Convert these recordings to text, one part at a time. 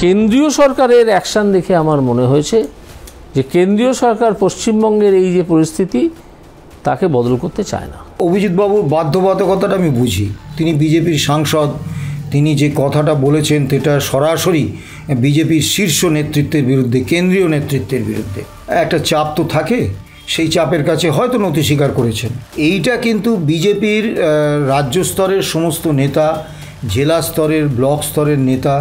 কেন্দ্রীয় সরকারের অ্যাকশন দেখে আমার মনে হয়েছে যে কেন্দ্রীয় সরকার পশ্চিমবঙ্গের এই যে পরিস্থিতি তাকে বদল করতে চায় না। অভিজিৎ বাবুর বাধ্যবাধকতাটা আমি বুঝি। তিনি বিজেপির সাংসদ, তিনি যে কথাটা বলেছেন সেটা সরাসরি বিজেপির শীর্ষ নেতৃত্বের বিরুদ্ধে, কেন্দ্রীয় নেতৃত্বের বিরুদ্ধে। একটা চাপ তো থাকে, সেই চাপের কাছে হয়তো নতি স্বীকার করেছেন। এইটা কিন্তু বিজেপির রাজ্য স্তরের সমস্ত নেতা, জেলা স্তরের, ব্লক স্তরের নেতা,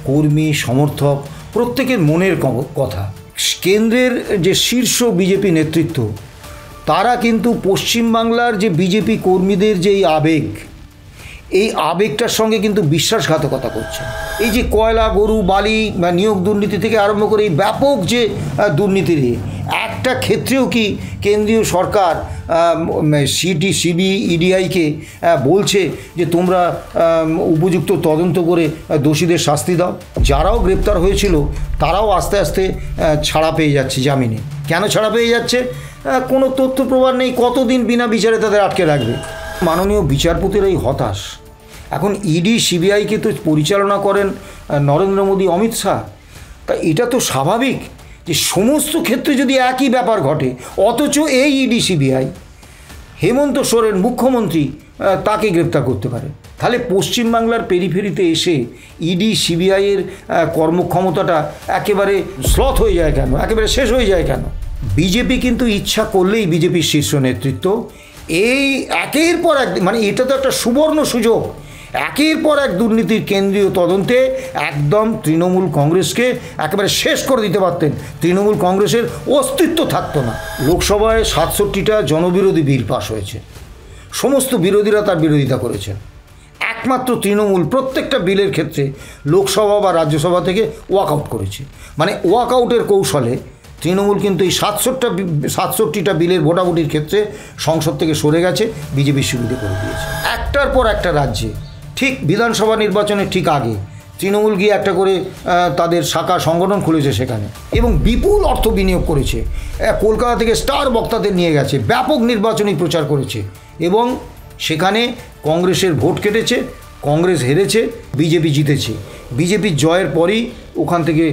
কর্মী, সমর্থক প্রত্যেকের মনের কথা। কেন্দ্রের যে শীর্ষ বিজেপি নেতৃত্ব তারা কিন্তু পশ্চিমবাংলার যে বিজেপি কর্মীদের যে এই আবেগটার সঙ্গে কিন্তু বিশ্বাসঘাতকতা করছে। এই যে কয়লা, গরু, বালি বা নিয়োগ দুর্নীতি থেকে আরম্ভ করে এই ব্যাপক যে দুর্নীতির একটা ক্ষেত্রেও কি কেন্দ্রীয় সরকার সিটি, সিবি, ইডিআইকে বলছে যে তোমরা উপযুক্ত তদন্ত করে দোষীদের শাস্তি দাও? যারাও গ্রেপ্তার হয়েছিল তারাও আস্তে আস্তে ছাড়া পেয়ে যাচ্ছে জামিনে। কেন ছাড়া পেয়ে যাচ্ছে? কোনো তথ্য প্রমাণ নেই, কতদিন বিনা বিচারে তাদের আটকে রাখবে? মাননীয় বিচারপতির এই হতাশ। এখন ইডি, সিবিআইকে তো পরিচালনা করেন নরেন্দ্র মোদী, অমিত শাহ। তা এটা তো স্বাভাবিক যে সমস্ত ক্ষেত্রে যদি একই ব্যাপার ঘটে, অথচ এই ইডি, সিবিআই হেমন্ত সোরেন মুখ্যমন্ত্রী তাকে গ্রেপ্তার করতে পারে, তাহলে পশ্চিমবাংলার পেরিফেরিতে এসে ইডি, সিবিআইয়ের কর্মক্ষমতাটা একেবারে স্লথ হয়ে যায় কেন, একেবারে শেষ হয়ে যায় কেন? বিজেপি কিন্তু ইচ্ছা করলেই, বিজেপির শীর্ষ নেতৃত্ব এই একের পর এক, মানে এটা তো একটা সুবর্ণ সুযোগ, একের পর এক দুর্নীতির কেন্দ্রীয় তদন্তে একদম তৃণমূল কংগ্রেসকে একেবারে শেষ করে দিতে পারতেন। তৃণমূল কংগ্রেসের অস্তিত্ব থাকতো না। লোকসভায় 67টা জনবিরোধী বিল পাশ হয়েছে, সমস্ত বিরোধীরা তার বিরোধিতা করেছেন। একমাত্র তৃণমূল প্রত্যেকটা বিলের ক্ষেত্রে লোকসভা বা রাজ্যসভা থেকে ওয়াকআউট করেছে। মানে ওয়াকআউটের কৌশলে তৃণমূল কিন্তু এই 67টা বিলের ভোটাভুটির ক্ষেত্রে সংসদ থেকে সরে গেছে, বিজেপির সুবিধে করে দিয়েছে। একটার পর একটা রাজ্যে, ঠিক বিধানসভা নির্বাচনের ঠিক আগে তৃণমূল গিয়ে একটা করে তাদের শাখা সংগঠন খুলেছে সেখানে, এবং বিপুল অর্থ বিনিয়োগ করেছে। কলকাতা থেকে স্টার বক্তাদের নিয়ে গেছে, ব্যাপক নির্বাচনী প্রচার করেছে, এবং সেখানে কংগ্রেসের ভোট কেটেছে, কংগ্রেস হেরেছে, বিজেপি জিতেছে। বিজেপির জয়ের পরেই ওখান থেকে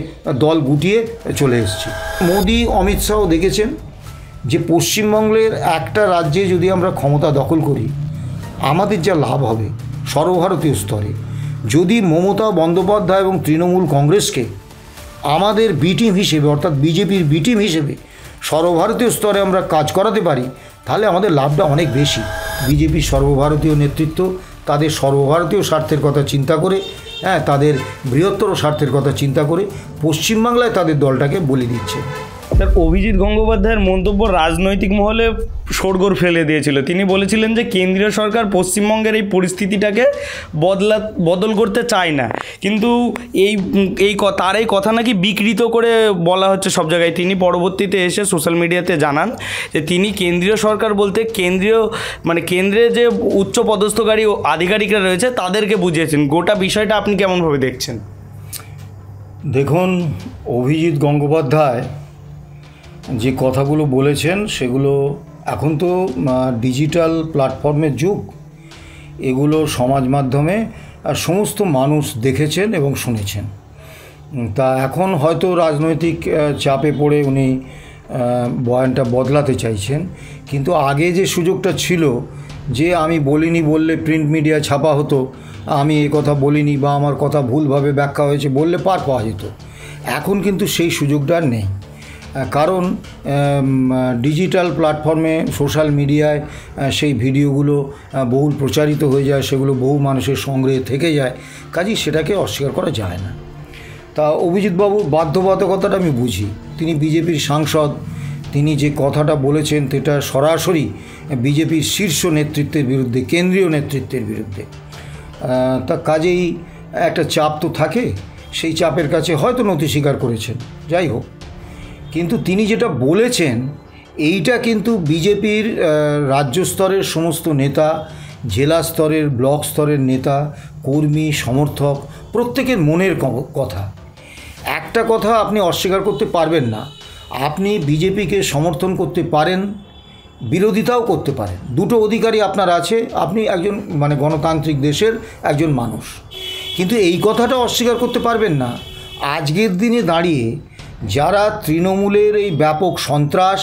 দল গুটিয়ে চলে এসেছে। মোদি, অমিত শাহ দেখেছেন যে পশ্চিমবঙ্গের একটা রাজ্যে যদি আমরা ক্ষমতা দখল করি আমাদের যা লাভ হবে সর্বভারতীয় স্তরে। যদি মমতা বন্দ্যোপাধ্যায় এবং তৃণমূল কংগ্রেসকে আমাদের বি টিম হিসেবে, অর্থাৎ বিজেপির বি টিম হিসেবে সর্বভারতীয় স্তরে আমরা কাজ করাতে পারি, তাহলে আমাদের লাভটা অনেক বেশি। বিজেপির সর্বভারতীয় নেতৃত্ব তাদের সর্বভারতীয় স্বার্থের কথা চিন্তা করে, তাদের বৃহত্তর স্বার্থের কথা চিন্তা করে পশ্চিমবাংলায় তাদের দলটাকে বলে দিচ্ছে। স্যার, অভিজিৎ গঙ্গোপাধ্যায়ের মন্তব্য রাজনৈতিক মহলে শোরগোল ফেলে দিয়েছিল। তিনি বলেছিলেন যে কেন্দ্রীয় সরকার পশ্চিমবঙ্গের এই পরিস্থিতিটাকে বদল করতে চায় না, কিন্তু তার এই কথা নাকি বিকৃত করে বলা হচ্ছে সব জায়গায়। তিনি পরবর্তীতে এসে সোশ্যাল মিডিয়াতে জানান যে তিনি কেন্দ্রীয় সরকার বলতে কেন্দ্রে যে উচ্চ পদস্থকারী আধিকারিকরা রয়েছে তাদেরকে বুঝিয়েছেন। গোটা বিষয়টা আপনি কেমনভাবে দেখছেন? দেখুন, অভিজিৎ গঙ্গোপাধ্যায় যে কথাগুলো বলেছেন সেগুলো, এখন তো ডিজিটাল প্ল্যাটফর্মের যুগ, এগুলো সমাজ মাধ্যমে সমস্ত মানুষ দেখেছেন এবং শুনেছেন। তা এখন হয়তো রাজনৈতিক চাপে পড়ে উনি বয়ানটা বদলাতে চাইছেন, কিন্তু আগে যে সুযোগটা ছিল যে আমি বলিনি বললে প্রিন্ট মিডিয়া ছাপা হতো, আমি এ কথা বলিনি বা আমার কথা ভুলভাবে ব্যাখ্যা হয়েছে বললে পার পাওয়া যেত, এখন কিন্তু সেই সুযোগটা আর নেই। কারণ ডিজিটাল প্ল্যাটফর্মে, সোশ্যাল মিডিয়ায় সেই ভিডিওগুলো বহুল প্রচারিত হয়ে যায়, সেগুলো বহু মানুষের সংগ্রহে থেকে যায়, কাজেই সেটাকে অস্বীকার করা যায় না। তা অভিজিৎবাবুর বাধ্যবাধকতাটা আমি বুঝি। তিনি বিজেপির সাংসদ, তিনি যে কথাটা বলেছেন সেটা সরাসরি বিজেপির শীর্ষ নেতৃত্বের বিরুদ্ধে, কেন্দ্রীয় নেতৃত্বের বিরুদ্ধে। তা কাজেই একটা চাপ তো থাকে, সেই চাপের কাছে হয়তো নতি স্বীকার করেছেন। যাই হোক, কিন্তু তিনি যেটা বলেছেন এইটা কিন্তু বিজেপির রাজ্য স্তরের সমস্ত নেতা, জেলা স্তরের, ব্লক স্তরের নেতা, কর্মী, সমর্থক প্রত্যেকের মনের কথা। একটা কথা আপনি অস্বীকার করতে পারবেন না, আপনি বিজেপিকে সমর্থন করতে পারেন, বিরোধিতাও করতে পারেন, দুটো অধিকারই আপনার আছে। আপনি একজন গণতান্ত্রিক দেশের একজন মানুষ, কিন্তু এই কথাটা অস্বীকার করতে পারবেন না আজকের দিনে দাঁড়িয়ে যারা তৃণমূলের এই ব্যাপক সন্ত্রাস,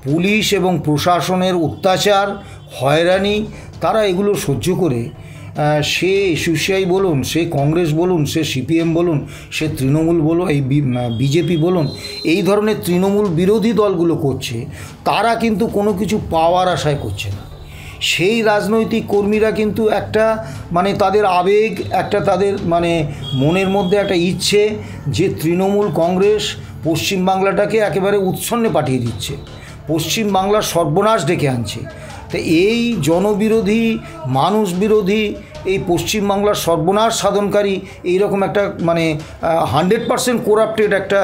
পুলিশ এবং প্রশাসনের অত্যাচার, হয়রানি, তারা এগুলো সহ্য করে সে এসইউসিআই বলুন, সে কংগ্রেস বলুন, সে সিপিএম বলুন, সে তৃণমূল বলুন, এই বিজেপি বলুন, এই ধরনের তৃণমূল বিরোধী দলগুলো করছে, তারা কিন্তু কোনো কিছু পাওয়ার আশায় করছে না। সেই রাজনৈতিক কর্মীরা কিন্তু একটা মানে তাদের আবেগ, একটা তাদের মানে মনের মধ্যে একটা ইচ্ছে যে তৃণমূল কংগ্রেস পশ্চিমবাংলাটাকে একেবারে উৎসন্নে পাঠিয়ে দিচ্ছে, পশ্চিমবাংলার সর্বনাশ ডেকে আনছে। তো এই জনবিরোধী, মানুষ বিরোধী, এই পশ্চিমবাংলার সর্বনাশ সাধনকারী এইরকম একটা মানে 100% করাপ্টেড একটা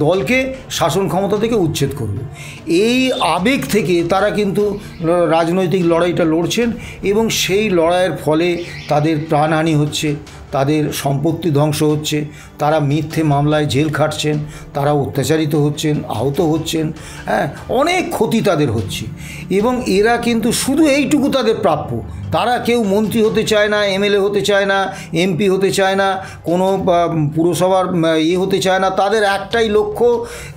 দলকে শাসন ক্ষমতা থেকে উচ্ছেদ করবে, এই আবেগ থেকে তারা কিন্তু রাজনৈতিক লড়াইটা লড়ছেন এবং সেই লড়াইয়ের ফলে তাদের প্রাণহানি হচ্ছে, তাদের সম্পত্তি ধ্বংস হচ্ছে, তারা মিথ্যে মামলায় জেল খাটছেন, তারা অত্যাচারিত হচ্ছেন, আহত হচ্ছেন, হ্যাঁ, অনেক ক্ষতি তাদের হচ্ছে। এবং এরা কিন্তু শুধু এইটুকু তাদের প্রাপ্য, তারা কেউ মন্ত্রী হতে চায় না, এমএলএ হতে চায় না, এমপি হতে চায় না, কোনো পুরসভার হতে চায় না। তাদের একটাই লক্ষ্য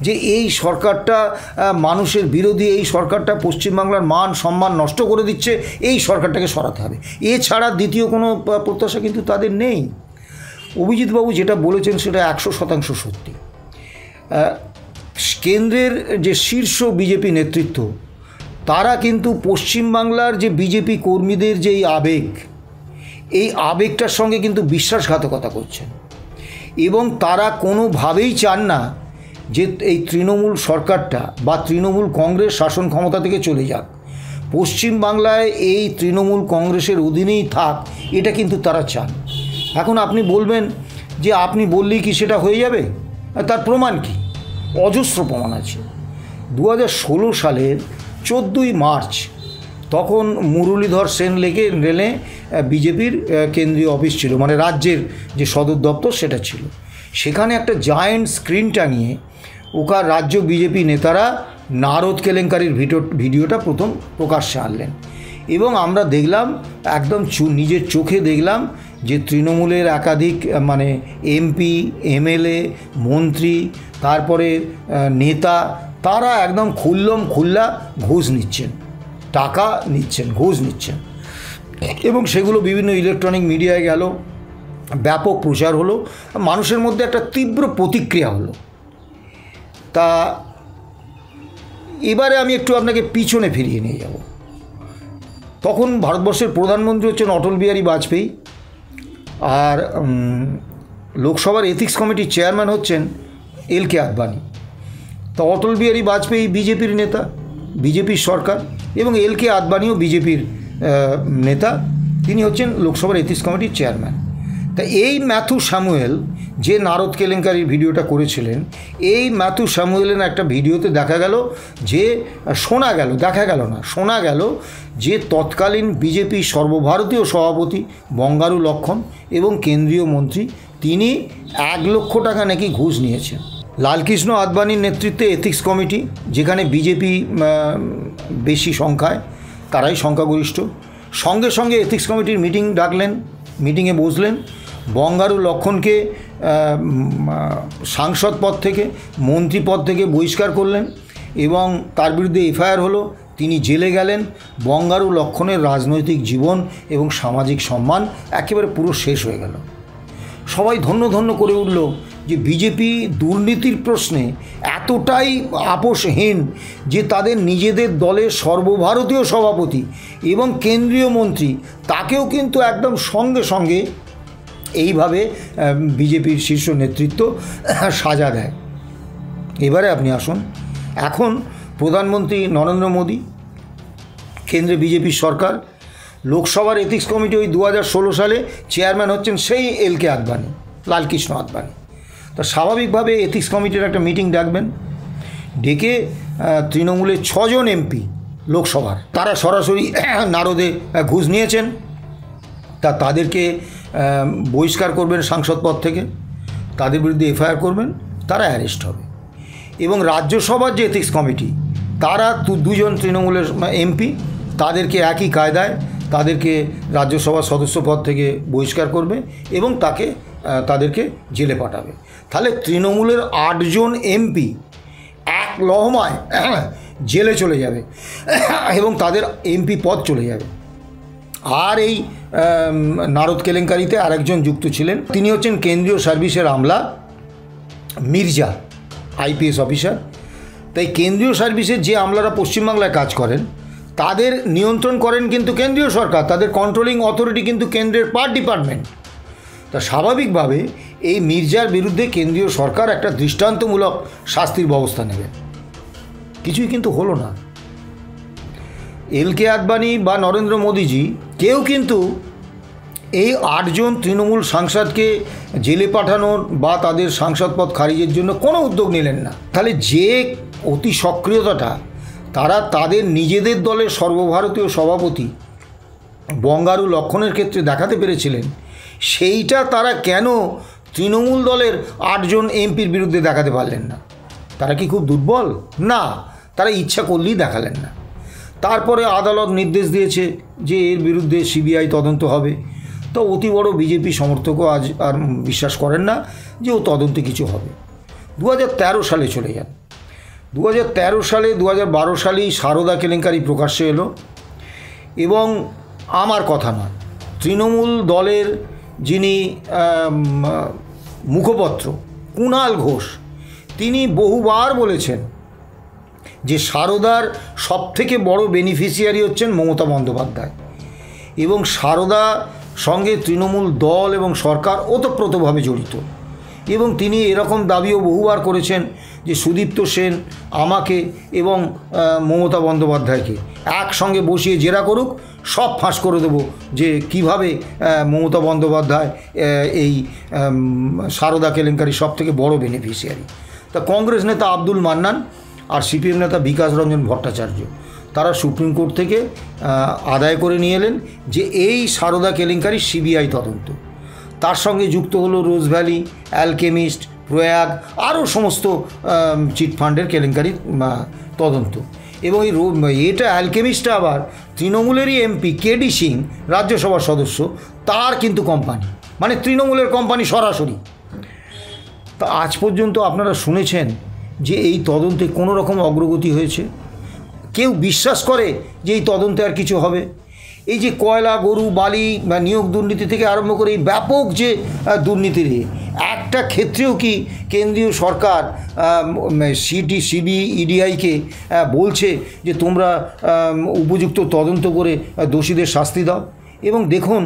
যে এই সরকারটা মানুষের বিরোধী, এই সরকারটা পশ্চিমবাংলার মান সম্মান নষ্ট করে দিচ্ছে, এই সরকারটাকে সরাতে হবে। এছাড়া দ্বিতীয় কোনো প্রত্যাশা কিন্তু তাদের নেই। অভিজিৎবাবু যেটা বলেছেন সেটা 100% সত্যি। কেন্দ্রের যে শীর্ষ বিজেপি নেতৃত্ব, তারা কিন্তু পশ্চিমবাংলার যে বিজেপি কর্মীদের যে এই আবেগটার সঙ্গে কিন্তু বিশ্বাসঘাতকতা করছেন এবং তারা কোনোভাবেই চান না যে এই তৃণমূল সরকারটা বা তৃণমূল কংগ্রেস শাসন ক্ষমতা থেকে চলে যাক, পশ্চিমবাংলায় এই তৃণমূল কংগ্রেসের অধীনেই থাক, এটা কিন্তু তারা চান। এখন আপনি বলবেন যে আপনি বললেই কি সেটা হয়ে যাবে? তার প্রমাণ কি? অজস্র প্রমাণ আছে। 2016 সালের 14ই মার্চ তখন মুরলীধর সেন রেলে বিজেপির কেন্দ্রীয় অফিস ছিল, মানে রাজ্যের যে সদর দপ্তর সেটা ছিল। সেখানে একটা জায়েন্ট স্ক্রিন টাঙিয়ে ওখান রাজ্য বিজেপি নেতারা নারদ কেলেঙ্কারির ভিডিওটা প্রথম প্রকাশ্যে আনলেন এবং আমরা দেখলাম, একদম নিজের চোখে দেখলাম যে তৃণমূলের একাধিক মানে এমপি, এমএলএ, মন্ত্রী, তারপরে নেতা, তারা একদম খুল্লা ঘুষ নিচ্ছেন, টাকা নিচ্ছেন, ঘুষ নিচ্ছেন এবং সেগুলো বিভিন্ন ইলেকট্রনিক মিডিয়ায় গেল, ব্যাপক প্রচার হলো, মানুষের মধ্যে একটা তীব্র প্রতিক্রিয়া হলো। তা এবারে আমি একটু আপনাকে পিছনে ফিরিয়ে নিয়ে যাব। তখন ভারতবর্ষের প্রধানমন্ত্রী হচ্ছেন অটল বিহারী বাজপেয়ী, আর লোকসভার এথিক্স কমিটির চেয়ারম্যান হচ্ছেন এল.কে. আদবানি। তো অটল বিহারী বাজপেয়ী বিজেপির নেতা, বিজেপির সরকার, এবং এল.কে. আদবানিও বিজেপির নেতা, তিনি হচ্ছেন লোকসভার এথিক্স কমিটির চেয়ারম্যান। তা এই ম্যাথু স্যামুয়েল যে নারদ কেলেঙ্কারির ভিডিওটা করেছিলেন, এই ম্যাথু স্যামুয়েলের একটা ভিডিওতে দেখা গেল যে শোনা গেল যে তৎকালীন বিজেপি সর্বভারতীয় সভাপতি বঙ্গারু লক্ষ্মণ এবং কেন্দ্রীয় মন্ত্রী তিনি 1 লক্ষ টাকা নাকি ঘুষ নিয়েছেন। লালকৃষ্ণ আদবানির নেতৃত্বে এথিক্স কমিটি, যেখানে বিজেপি বেশি সংখ্যায়, তারাই সংখ্যাগরিষ্ঠ, সঙ্গে সঙ্গে এথিক্স কমিটির মিটিং ডাকলেন, মিটিংয়ে বসলেন, বঙ্গারু লক্ষ্মণকে সাংসদ পদ থেকে, মন্ত্রী পদ থেকে বহিষ্কার করলেন এবং তার বিরুদ্ধে এফআইআর হলো, তিনি জেলে গেলেন। বঙ্গারু লক্ষ্মণের রাজনৈতিক জীবন এবং সামাজিক সম্মান একেবারে পুরো শেষ হয়ে গেল। সবাই ধন্য ধন্য করে উঠল যে বিজেপি দুর্নীতির প্রশ্নে এতটাই আপোষহীন যে তাদের নিজেদের দলের সর্বভারতীয় সভাপতি এবং কেন্দ্রীয় মন্ত্রী তাকেও কিন্তু একদম সঙ্গে সঙ্গে এইভাবে বিজেপির শীর্ষ নেতৃত্ব সাজা দেয়। এবারে আপনি আসুন, এখন প্রধানমন্ত্রী নরেন্দ্র মোদী, কেন্দ্রে বিজেপির সরকার, লোকসভার এথিক্স কমিটি ওই 2016 সালে চেয়ারম্যান হচ্ছেন সেই এল.কে. আদবানি, লালকৃষ্ণ আদবানি। তা স্বাভাবিকভাবে এথিক্স কমিটির একটা মিটিং ডাকবেন, ডেকে তৃণমূলের 6 জন এমপি লোকসভার, তারা সরাসরি নারদে ঘুষ নিয়েছেন, তাদেরকে বহিষ্কার করবেন সাংসদ পদ থেকে, তাদের বিরুদ্ধে এফআইআর করবেন, তারা অ্যারেস্ট হবে। এবং রাজ্যসভার যে এথিক্স কমিটি, তারা 2 জন তৃণমূলের এমপি, তাদেরকে একই কায়দায় তাদেরকে রাজ্যসভার সদস্য পদ থেকে বহিষ্কার করবে এবং তাকে তাদেরকে জেলে পাঠাবে। তাহলে তৃণমূলের 8 জন এমপি এক লহমায় জেলে চলে যাবে এবং তাদের এমপি পদ চলে যাবে। আর এই নারদ কেলেঙ্কারিতে আরেকজন যুক্ত ছিলেন, তিনি হচ্ছেন কেন্দ্রীয় সার্ভিসের আমলা মির্জা, আইপিএস অফিসার। তাই কেন্দ্রীয় সার্ভিসের যে আমলারা পশ্চিমবাংলায় কাজ করেন তাদের নিয়ন্ত্রণ করেন কিন্তু কেন্দ্রীয় সরকার, তাদের কন্ট্রোলিং অথরিটি কিন্তু কেন্দ্রের পার্ট ডিপার্টমেন্ট। তা স্বাভাবিকভাবে এই মির্জার বিরুদ্ধে কেন্দ্রীয় সরকার একটা দৃষ্টান্তমূলক শাস্তির ব্যবস্থা নেবেন। কিছুই কিন্তু হলো না। এলকে আদবানি বা নরেন্দ্র মোদীজি কেউ কিন্তু এই 8 জন তৃণমূল সাংসদকে জেলে পাঠানোর বা তাদের সাংসদ পদ খারিজের জন্য কোনো উদ্যোগ নিলেন না। তাহলে যে অতি সক্রিয়তাটা তারা তাদের নিজেদের দলের সর্বভারতীয় সভাপতি বঙ্গারু লক্ষণের ক্ষেত্রে দেখাতে পেরেছিলেন, সেইটা তারা কেন তৃণমূল দলের 8 জন এমপির বিরুদ্ধে দেখাতে পারলেন না? তারা কি খুব দুর্বল? না, তারা ইচ্ছা করলেই দেখালেন না। তারপরে আদালত নির্দেশ দিয়েছে যে এর বিরুদ্ধে সিবিআই তদন্ত হবে। তো অতি বড় বিজেপি সমর্থকও আজ আর বিশ্বাস করেন না যে ও তদন্তে কিছু হবে। 2013 সালে চলে যান। 2013 সালে 2012 সালেই সারদা কেলেঙ্কারি প্রকাশ্যে এলো এবং আমার কথা না, তৃণমূল দলের যিনি মুখপত্র কুণাল ঘোষ, তিনি বহুবার বলেছেন যে সারদার সবথেকে বড় বেনিফিশিয়ারি হচ্ছেন মমতা বন্দ্যোপাধ্যায় এবং সারদা সঙ্গে তৃণমূল দল এবং সরকার ওতপ্রোতভাবে জড়িত। এবং তিনি এরকম দাবিও বহুবার করেছেন যে সুদীপ্ত সেন আমাকে এবং মমতা বন্দ্যোপাধ্যায়কে একসঙ্গে বসিয়ে জেরা করুক, সব ফাঁস করে দেবো যে কিভাবে মমতা বন্দ্যোপাধ্যায় এই সারদা কেলেঙ্কারি সবথেকে বড় বেনিফিশিয়ারি। তা কংগ্রেস নেতা আব্দুল মান্নান আর সিপিএম নেতা বিকাশ রঞ্জন ভট্টাচার্য তারা সুপ্রিম কোর্ট থেকে আদায় করে নিয়ে এলেন যে এই সারদা কেলেঙ্কারি সিবিআই তদন্ত। তার সঙ্গে যুক্ত হলো রোজ ভ্যালি, অ্যালকেমিস্ট, প্রয়াগ, আরও সমস্ত চিটফান্ডের কেলেঙ্কারি তদন্ত। এবং এটা অ্যালকেমিস্টটা আবার তৃণমূলেরই এমপি কেডি সিং, রাজ্যসভার সদস্য, তার কিন্তু কোম্পানি, মানে তৃণমূলের কোম্পানি সরাসরি। তা আজ পর্যন্ত আপনারা শুনেছেন যে এই তদন্তে কোনো রকম অগ্রগতি হয়েছে? কেউ বিশ্বাস করে যে এই তদন্তে আর কিছু হবে? এই যে কয়লা, গরু, বালি বা নিয়োগ দুর্নীতি থেকে আরম্ভ করে এই ব্যাপক যে দুর্নীতির একটা ক্ষেত্রেও কি কেন্দ্রীয় সরকার সিবি ইডিআইকে বলছে যে তোমরা উপযুক্ত তদন্ত করে দোষীদের শাস্তি দাও? এবং দেখুন,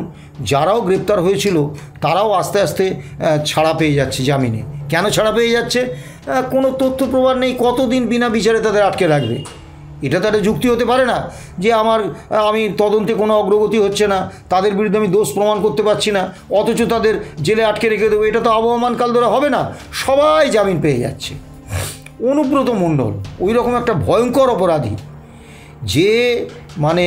যারাও গ্রেপ্তার হয়েছিল তারাও আস্তে আস্তে ছাড়া পেয়ে যাচ্ছে জামিনে। কেন ছাড়া পেয়ে যাচ্ছে? কোনো তথ্য প্রমাণ নেই, কতদিন বিনা বিচারে তাদের আটকে রাখবে? এটা তো একটা যুক্তি হতে পারে না যে আমি তদন্তে কোনো অগ্রগতি হচ্ছে না, তাদের বিরুদ্ধে আমি দোষ প্রমাণ করতে পারছি না, অথচ তাদের জেলে আটকে রেখে দেবো। এটা তো আবহমান কাল ধরে হবে না, সবাই জামিন পেয়ে যাচ্ছে। অনুব্রত মণ্ডল ওই রকম একটা ভয়ঙ্কর অপরাধী যে মানে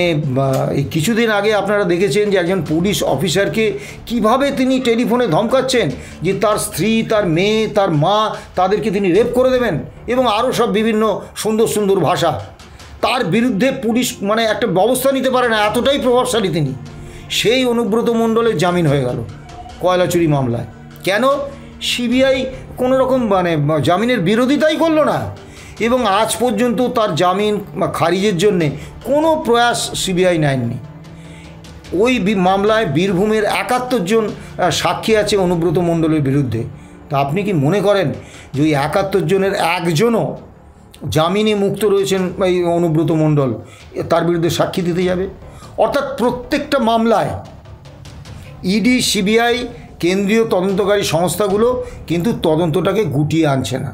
এই কিছুদিন আগে আপনারা দেখেছেন যে একজন পুলিশ অফিসারকে কিভাবে তিনি টেলিফোনে ধমকাচ্ছেন যে তার স্ত্রী, তার মেয়ে, তার মা, তাদেরকে তিনি রেপ করে দেবেন এবং আরও সব বিভিন্ন সুন্দর সুন্দর ভাষা। তার বিরুদ্ধে পুলিশ মানে একটা ব্যবস্থা নিতে পারে না, এতটাই প্রভাবশালী তিনি। সেই অনুব্রত মণ্ডলের জামিন হয়ে গেল কয়লা চুরি মামলায়। কেন? সিবিআই কোনো রকম মানে জামিনের বিরোধিতাই করলো না এবং আজ পর্যন্ত তার জামিন খারিজের জন্যে কোনো প্রয়াস সিবিআই নেয়নি। ওই মামলায় বীরভূমের 71 জন সাক্ষী আছে অনুব্রত মণ্ডলের বিরুদ্ধে। তা আপনি কি মনে করেন যে ওই 71 জনের একজনও জামিনে মুক্ত রয়েছেন এই অনুব্রত মণ্ডল, তার বিরুদ্ধে সাক্ষী দিতে যাবে? অর্থাৎ প্রত্যেকটা মামলায় ইডি, সিবিআই, কেন্দ্রীয় তদন্তকারী সংস্থাগুলো কিন্তু তদন্তটাকে গুটিয়ে আনছে না।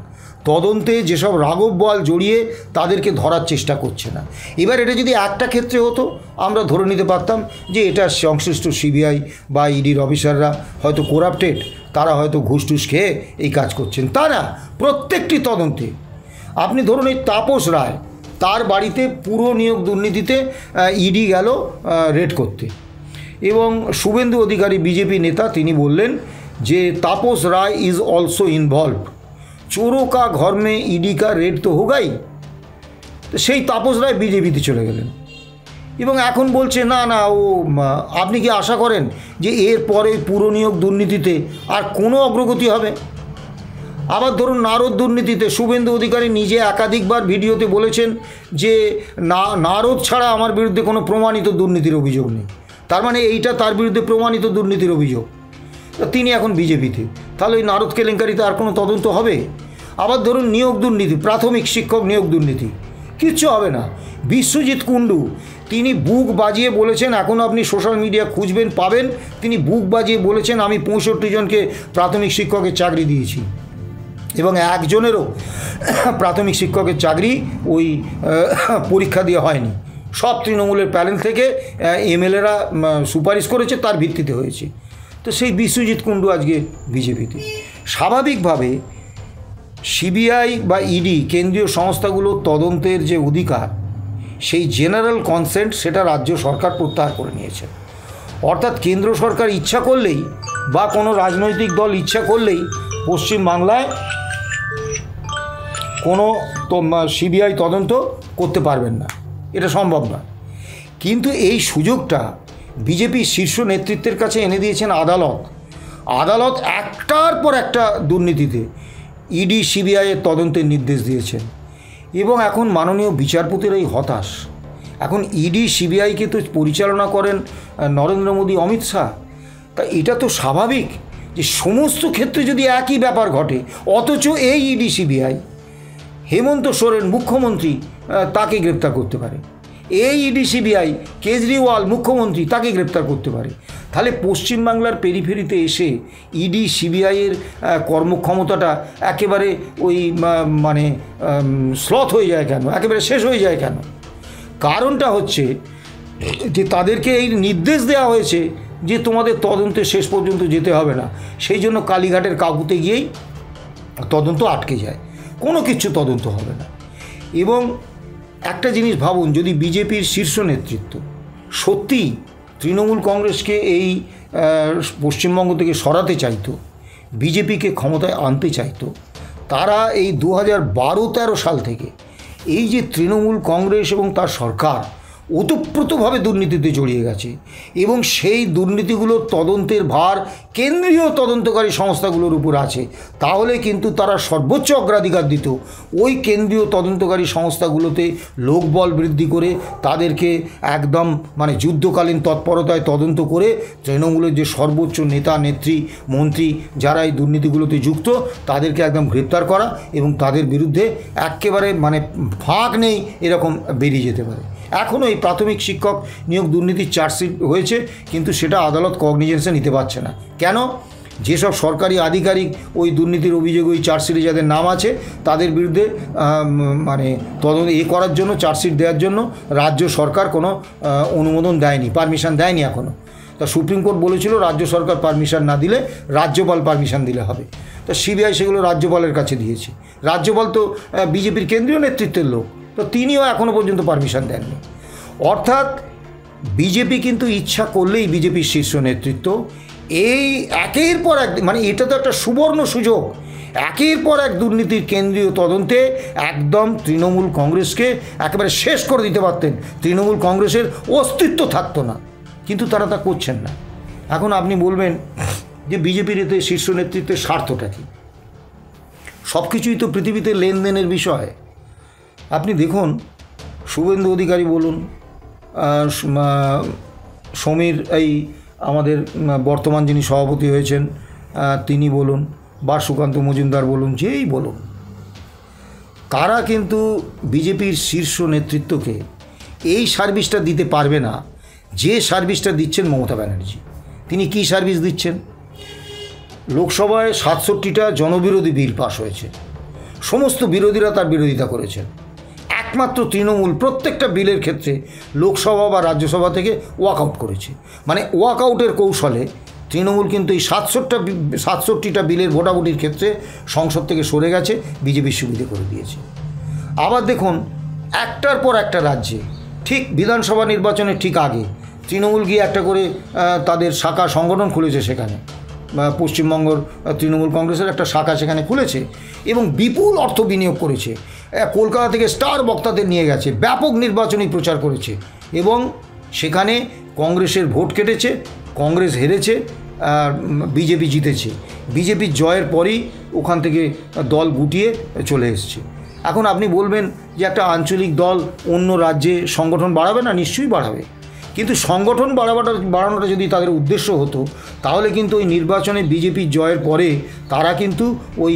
তদন্তে যেসব রাঘব বোয়াল জড়িয়ে তাদেরকে ধরার চেষ্টা করছে না। এবার এটা যদি একটা ক্ষেত্রে হতো আমরা ধরে নিতে পারতাম যে এটা সংশ্লিষ্ট সিবিআই বা ইডির অফিসাররা হয়তো করাপ্টেড, তারা হয়তো ঘুষ টুস খেয়ে এই কাজ করছেন। তা না, প্রত্যেকটি তদন্তে আপনি ধরুন এই তাপস রায়, তার বাড়িতে পুরো নিয়োগ দুর্নীতিতে ইডি গেল রেড করতে এবং শুভেন্দু অধিকারী বিজেপি নেতা তিনি বললেন যে Tapas Roy is also involve, চোরোं का घर में ईडी का रेड तो होगा ही। तो সেই তাপস রায় বিজেপিতে চলে গেলেন এবং এখন বলছে না না ও আপনি কি আশা করেন যে এর পরে পুরনিয়োগ দুর্নীতিতে আর কোনো অগ্রগতি হবে? আবার ধরুন নারদ দুর্নীতিতে শুভেন্দু অধিকারী নিজে একাধিকবার ভিডিওতে বলেছেন যে নারদ ছাড়া আমার বিরুদ্ধে কোনো প্রমাণিত দুর্নীতির অভিযোগ নেই। তার মানে এইটা তার বিরুদ্ধে প্রমাণিত দুর্নীতির অভিযোগ। তিনি এখন বিজেপিতে, তাহলে ওই নারদ কেলেঙ্কারিতে আর কোনো তদন্ত হবে? আবার ধরুন নিয়োগ দুর্নীতি, প্রাথমিক শিক্ষক নিয়োগ দুর্নীতি, কিচ্ছু হবে না। বিশ্বজিৎ কুণ্ডু তিনি বুক বাজিয়ে বলেছেন, এখন আপনি সোশ্যাল মিডিয়া খুঁজবেন পাবেন, তিনি বুক বাজিয়ে বলেছেন আমি 65 জনকে প্রাথমিক শিক্ষকের চাকরি দিয়েছি এবং একজনেরও প্রাথমিক শিক্ষকের চাকরি ওই পরীক্ষা দিয়ে হয়নি। সব তৃণমূলের প্যানেল থেকে এমএলএরা সুপারিশ করেছে, তার ভিত্তিতে হয়েছে। তো সেই বিশ্বজিৎ কুণ্ডু আজকে বিজেপিতে। স্বাভাবিকভাবে সিবিআই বা ইডি কেন্দ্রীয় সংস্থাগুলোর তদন্তের যে অধিকার, সেই জেনারেল কনসেন্ট সেটা রাজ্য সরকার প্রত্যাহার করে নিয়েছে। অর্থাৎ কেন্দ্র সরকার ইচ্ছা করলেই বা কোনো রাজনৈতিক দল ইচ্ছা করলেই পশ্চিমবাংলায় কোনো সিবিআই তদন্ত করতে পারবেন না, এটা সম্ভব না। কিন্তু এই সুযোগটা বিজেপির শীর্ষ নেতৃত্বের কাছে এনে দিয়েছেন আদালত। আদালত একটার পর একটা দুর্নীতিতে ইডি সিবিআইয়ের তদন্তের নির্দেশ দিয়েছেন এবং এখন মাননীয় বিচারপতিরাই হতাশ। এখন ইডি সিবিআইকে তো পরিচালনা করেন নরেন্দ্র মোদী, অমিত শাহ। তা এটা তো স্বাভাবিক যে সমস্ত ক্ষেত্রে যদি একই ব্যাপার ঘটে, অথচ এই ইডি সিবিআই হেমন্ত সোরেন মুখ্যমন্ত্রী তাকে গ্রেপ্তার করতে পারে, এই ইডি সিবিআই কেজরিওয়াল মুখ্যমন্ত্রী তাকে গ্রেপ্তার করতে পারে, তাহলে পশ্চিমবাংলার পেরিফেরিতে এসে ইডি সিবিআইয়ের কর্মক্ষমতাটা একেবারে ওই মানে স্লথ হয়ে যায় কেন, একেবারে শেষ হয়ে যায় কেন? কারণটা হচ্ছে যে তাদেরকে এই নির্দেশ দেওয়া হয়েছে যে তোমাদের তদন্তে শেষ পর্যন্ত যেতে হবে না, সেই জন্য কালীঘাটের কাকুতে গিয়েই তদন্ত আটকে যায়, কোনো কিছু তদন্ত হবে না। এবং একটা জিনিস ভাবুন, যদি বিজেপির শীর্ষ নেতৃত্ব সত্যি তৃণমূল কংগ্রেসকে এই পশ্চিমবঙ্গ থেকে সরাতে চাইতো, বিজেপিকে ক্ষমতায় আনতে চাইতো, তারা এই 2012-13 সাল থেকে এই যে তৃণমূল কংগ্রেস এবং তার সরকার ওতপ্রোতভাবে দুর্নীতিতে জড়িয়ে গেছে এবং সেই দুর্নীতিগুলোর তদন্তের ভার কেন্দ্রীয় তদন্তকারী সংস্থাগুলোর উপর আছে, তাহলে কিন্তু তারা সর্বোচ্চ অগ্রাধিকার দিত ওই কেন্দ্রীয় তদন্তকারী সংস্থাগুলোতে লোকবল বৃদ্ধি করে তাদেরকে একদম মানে যুদ্ধকালীন তৎপরতায় তদন্ত করে তৃণমূলের যে সর্বোচ্চ নেতা নেত্রী মন্ত্রী যারা এই দুর্নীতিগুলোতে যুক্ত তাদেরকে একদম গ্রেপ্তার করা এবং তাদের বিরুদ্ধে একেবারে মানে ফাঁক নেই এরকম বেরিয়ে যেতে পারে। এখনও এই প্রাথমিক শিক্ষক নিয়োগ দুর্নীতির চার্জশিট হয়েছে, কিন্তু সেটা আদালত কগনিজেন্সে নিতে পারছে না। কেন? যেসব সরকারি আধিকারিক ওই দুর্নীতির অভিযোগ ওই চার্জশিটে যাদের নাম আছে তাদের বিরুদ্ধে মানে তদন্ত করার জন্য, চার্জশিট দেওয়ার জন্য রাজ্য সরকার কোনো অনুমোদন দেয়নি, পারমিশন দেয়নি এখনও। তা সুপ্রিম কোর্ট বলেছিল রাজ্য সরকার পারমিশন না দিলে রাজ্যপাল পারমিশন দিলে হবে। তা সিবিআই সেগুলো রাজ্যপালের কাছে দিয়েছে। রাজ্যপাল তো বিজেপির কেন্দ্রীয় নেতৃত্বের লোক, তো তিনিও এখনও পর্যন্ত পারমিশন দেননি। অর্থাৎ বিজেপি কিন্তু ইচ্ছা করলেই বিজেপির শীর্ষ নেতৃত্ব এই একের পর এক, মানে এটা তো একটা সুবর্ণ সুযোগ, একের পর এক দুর্নীতির কেন্দ্রীয় তদন্তে একদম তৃণমূল কংগ্রেসকে একেবারে শেষ করে দিতে পারতেন, তৃণমূল কংগ্রেসের অস্তিত্ব থাকতো না, কিন্তু তারা তা করছেন না। এখন আপনি বলবেন যে বিজেপির এতে শীর্ষ নেতৃত্বের স্বার্থটা কী? সব কিছুই তো পৃথিবীতে লেনদেনের বিষয়। আপনি দেখুন, শুভেন্দু অধিকারী বলুন, সমীর এই আমাদের বর্তমান যিনি সভাপতি হয়েছেন তিনি বলুন, বা সুকান্ত মজুমদার বলুন, যেই বলুন, তারা কিন্তু বিজেপির শীর্ষ নেতৃত্বকে এই সার্ভিসটা দিতে পারবে না যে সার্ভিসটা দিচ্ছেন মমতা ব্যানার্জি। তিনি কি সার্ভিস দিচ্ছেন? লোকসভায় 67টা জনবিরোধী বিল পাস হয়েছে, সমস্ত বিরোধীরা তার বিরোধিতা করেছেন। একমাত্র তৃণমূল প্রত্যেকটা বিলের ক্ষেত্রে লোকসভা বা রাজ্যসভা থেকে ওয়াকআউট করেছে। মানে ওয়াকআউটের কৌশলে তৃণমূল কিন্তু এই 67টা বিলের ভোটাভুটির ক্ষেত্রে সংসদ থেকে সরে গেছে, বিজেপির সুবিধে করে দিয়েছে। আবার দেখুন, একটার পর একটা রাজ্যে ঠিক বিধানসভা নির্বাচনের ঠিক আগে তৃণমূল গিয়ে একটা করে তাদের শাখা সংগঠন খুলেছে, সেখানে পশ্চিমবঙ্গের তৃণমূল কংগ্রেসের একটা শাখা সেখানে খুলেছে এবং বিপুল অর্থ বিনিয়োগ করেছে। কলকাতা থেকে স্টার বক্তাদের নিয়ে গেছে, ব্যাপক নির্বাচনী প্রচার করেছে এবং সেখানে কংগ্রেসের ভোট কেটেছে, কংগ্রেস হেরেছে, আর বিজেপি জিতেছে। বিজেপির জয়ের পরেই ওখান থেকে দল গুটিয়ে চলে এসছে। এখন আপনি বলবেন যে একটা আঞ্চলিক দল অন্য রাজ্যে সংগঠন বাড়াবে না, নিশ্চয়ই বাড়াবে, কিন্তু সংগঠন বাড়ানোটা যদি তাদের উদ্দেশ্য হতো তাহলে কিন্তু ওই নির্বাচনে বিজেপির জয়ের পরে তারা কিন্তু ওই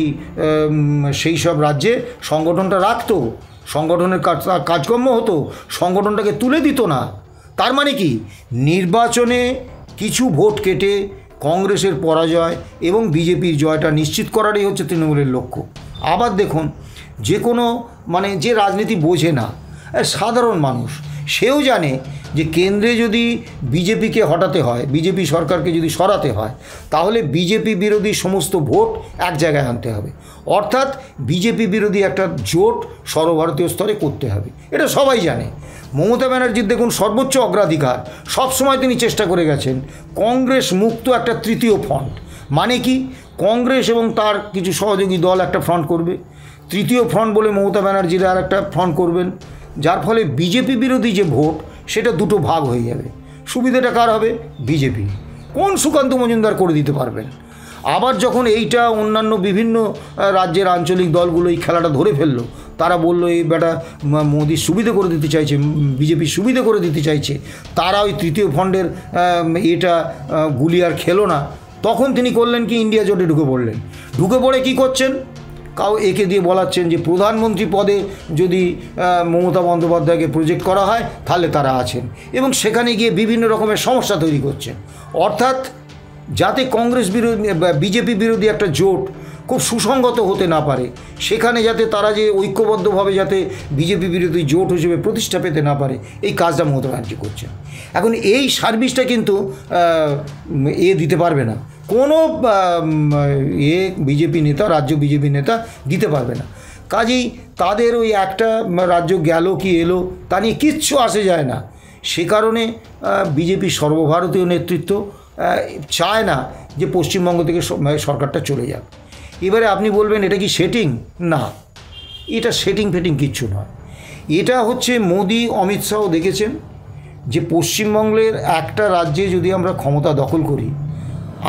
সেই সব রাজ্যে সংগঠনটা রাখতো, সংগঠনের কাজকর্ম হতো, সংগঠনটাকে তুলে দিত না। তার মানে কি, নির্বাচনে কিছু ভোট কেটে কংগ্রেসের পরাজয় এবং বিজেপির জয়টা নিশ্চিত করারই হচ্ছে তৃণমূলের লক্ষ্য। আবার দেখুন, যে কোনো মানে যে রাজনীতি বোঝে না সাধারণ মানুষ, সেও জানে যে কেন্দ্রে যদি বিজেপিকে হটাতে হয়, বিজেপি সরকারকে যদি সরাতে হয়, তাহলে বিজেপি বিরোধী সমস্ত ভোট এক জায়গায় আনতে হবে, অর্থাৎ বিজেপি বিরোধী একটা জোট সর্বভারতীয় স্তরে করতে হবে। এটা সবাই জানে। মমতা ব্যানার্জির দেখুন সর্বোচ্চ অগ্রাধিকার, সবসময় তিনি চেষ্টা করে গেছেন কংগ্রেস মুক্ত একটা তৃতীয় ফ্রন্ট। মানে কি, কংগ্রেস এবং তার কিছু সহযোগী দল একটা ফ্রন্ট করবে, তৃতীয় ফ্রন্ট বলে মমতা ব্যানার্জিরা আর একটা ফ্রন্ট করবেন, যার ফলে বিজেপি বিরোধী যে ভোট সেটা দুটো ভাগ হয়ে যাবে। সুবিধাটা কার হবে? বিজেপি। কোন সুকান্ত মজুমদার করে দিতে পারবেন? আবার যখন এইটা অন্যান্য বিভিন্ন রাজ্যের আঞ্চলিক দলগুলো এই খেলাটা ধরে ফেললো, তারা বললো এই বেটা মোদির সুবিধে করে দিতে চাইছে, বিজেপির সুবিধে করে দিতে চাইছে, তারা ওই তৃতীয় ফ্রন্টের এটা গুলি আর খেলো না, তখন তিনি করলেন কি, ইন্ডিয়া জোটে ঢুকে পড়লেন। ঢুকে পড়ে কি করছেন? একে দিয়ে বলাচ্ছেন যে প্রধানমন্ত্রী পদে যদি মমতা বন্দ্যোপাধ্যায়কে প্রজেক্ট করা হয় তাহলে তারা আছেন, এবং সেখানে গিয়ে বিভিন্ন রকমের সমস্যা তৈরি করছেন। অর্থাৎ যাতে কংগ্রেস বিরোধী বিজেপি বিরোধী একটা জোট খুব সুসংগত হতে না পারে, সেখানে যাতে তারা যে ঐক্যবদ্ধভাবে যাতে বিজেপি বিরোধী জোট হিসেবে প্রতিষ্ঠা পেতে না পারে, এই কাজটা মমতা ব্যানার্জি করছেন। এখন এই সার্ভিসটা কিন্তু দিতে পারবে না কোনো বিজেপি নেতা, রাজ্য বিজেপি নেতা দিতে পারবে না। কাজেই তাদের ওই একটা রাজ্য গেল কি এলো তা নিয়ে কিচ্ছু আসে যায় না। সে কারণে বিজেপি সর্বভারতীয় নেতৃত্ব চায় না যে পশ্চিমবঙ্গ থেকে সরকারটা চলে যাক। এবারে আপনি বলবেন এটা কি সেটিং? না, এটা সেটিং ফেটিং কিচ্ছু নয়। এটা হচ্ছে মোদি, অমিত শাহ দেখেছেন যে পশ্চিমবঙ্গের একটা রাজ্যে যদি আমরা ক্ষমতা দখল করি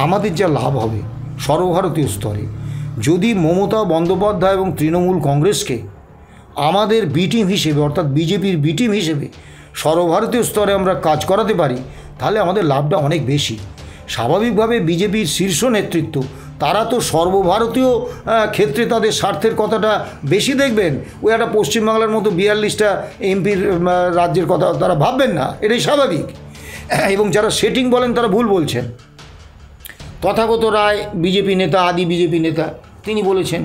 আমাদের যা লাভ হবে সর্বভারতীয় স্তরে। যদি মমতা বন্দ্যোপাধ্যায় এবং তৃণমূল কংগ্রেসকে আমাদের বি টিম হিসেবে, অর্থাৎ বিজেপির বি টিম হিসেবে সর্বভারতীয় স্তরে আমরা কাজ করাতে পারি, তাহলে আমাদের লাভটা অনেক বেশি। স্বাভাবিকভাবে বিজেপির শীর্ষ নেতৃত্ব তারা তো সর্বভারতীয় ক্ষেত্রে তাদের স্বার্থের কথাটা বেশি দেখবেন। ওই একটা পশ্চিমবাংলার মতো 42টা এমপির রাজ্যের কথা তারা ভাববেন না, এটাই স্বাভাবিক। এবং যারা সেটিং বলেন তারা ভুল বলছেন। তথাগত রায় বিজেপি নেতা, আদি বিজেপি নেতা, তিনি বলেছেন,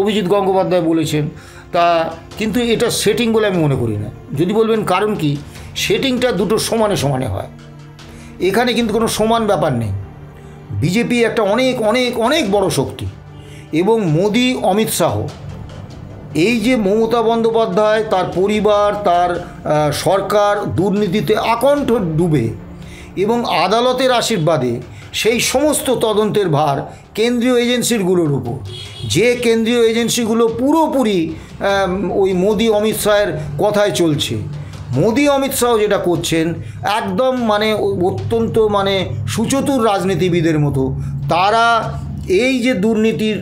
অভিজিৎ গঙ্গোপাধ্যায় বলেছেন, তা কিন্তু এটা সেটিং বলে আমি মনে করি না। যদি বলবেন কারণ কি, সেটিংটা দুটো সমানে সমানে হয়, এখানে কিন্তু কোনো সমান ব্যাপার নেই। বিজেপি একটা অনেক অনেক অনেক বড় শক্তি, এবং মোদি, অমিত শাহ, এই যে মমতা বন্দ্যোপাধ্যায়, তার পরিবার, তার সরকার দুর্নীতিতে আকণ্ঠ ডুবে এবং আদালতের আশীর্বাদে সেই সমস্ত তদন্তের ভার কেন্দ্রীয় এজেন্সিগুলোর উপর, যে কেন্দ্রীয় এজেন্সিগুলো পুরোপুরি ওই মোদি, অমিত শাহের কথায় চলছে। মোদি, অমিত শাহ যেটা করছেন একদম মানে অত্যন্ত মানে সুচতুর রাজনীতিবিদের মতো। তারা এই যে দুর্নীতির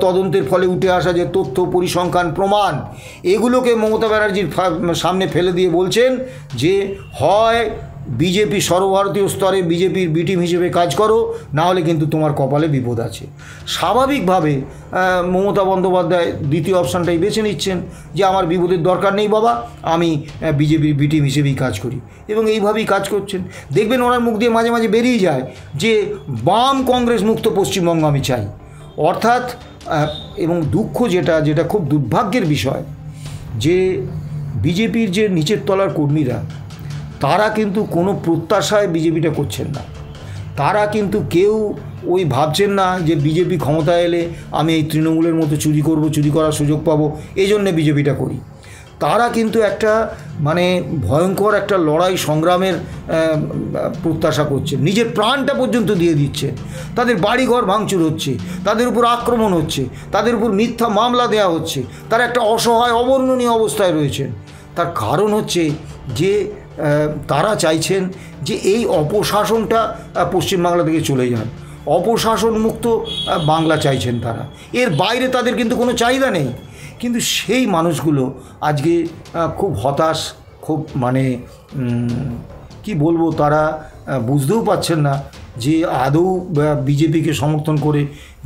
তদন্তের ফলে উঠে আসা যে তথ্য, পরিসংখ্যান, প্রমাণ, এগুলোকে মমতা ব্যানার্জির সামনে ফেলে দিয়ে বলছেন যে হয় বিজেপি সর্বভারতীয় স্তরে বিজেপির বি টিম হিসেবে কাজ করো, না হলে কিন্তু তোমার কপালে বিপদ আছে। স্বাভাবিকভাবে মমতা বন্দ্যোপাধ্যায় দ্বিতীয় অপশানটাই বেছে নিচ্ছেন যে আমার বিপদের দরকার নেই বাবা, আমি বিজেপির বি টিম হিসেবেই কাজ করি, এবং এইভাবেই কাজ করছেন। দেখবেন ওনার মুখ দিয়ে মাঝে মাঝে বেরিয়ে যায় যে বাম কংগ্রেস মুক্ত পশ্চিমবঙ্গ আমি চাই। অর্থাৎ এবং দুঃখ যেটা খুব দুর্ভাগ্যের বিষয় যে বিজেপির যে নিচের তলার কর্মীরা, তারা কিন্তু কোনো প্রত্যাশায় বিজেপিটা করছেন না। তারা কিন্তু কেউ ওই ভাবছেন না যে বিজেপি ক্ষমতায় এলে আমি এই তৃণমূলের মতো চুরি করব, চুরি করার সুযোগ পাবো, এই জন্যে বিজেপিটা করি। তারা কিন্তু একটা মানে ভয়ঙ্কর একটা লড়াই সংগ্রামের প্রত্যাশা করছেন, নিজের প্রাণটা পর্যন্ত দিয়ে দিচ্ছে। তাদের বাড়িঘর ভাঙচুর হচ্ছে, তাদের উপর আক্রমণ হচ্ছে, তাদের উপর মিথ্যা মামলা দেওয়া হচ্ছে, তারা একটা অসহায় অবর্ণনীয় অবস্থায় রয়েছেন। তার কারণ হচ্ছে যে তারা চাইছেন যে এই অপশাসনটা পশ্চিমবাংলা থেকে চলে যান, অপশাসন মুক্ত বাংলা চাইছেন তারা, এর বাইরে তাদের কিন্তু কোনো চাহিদা নেই। কিন্তু সেই মানুষগুলো আজকে খুব হতাশ, খুব মানে কি বলবো, তারা বুঝতেও পারছেন না যে আদৌ বিজেপিকে সমর্থন করে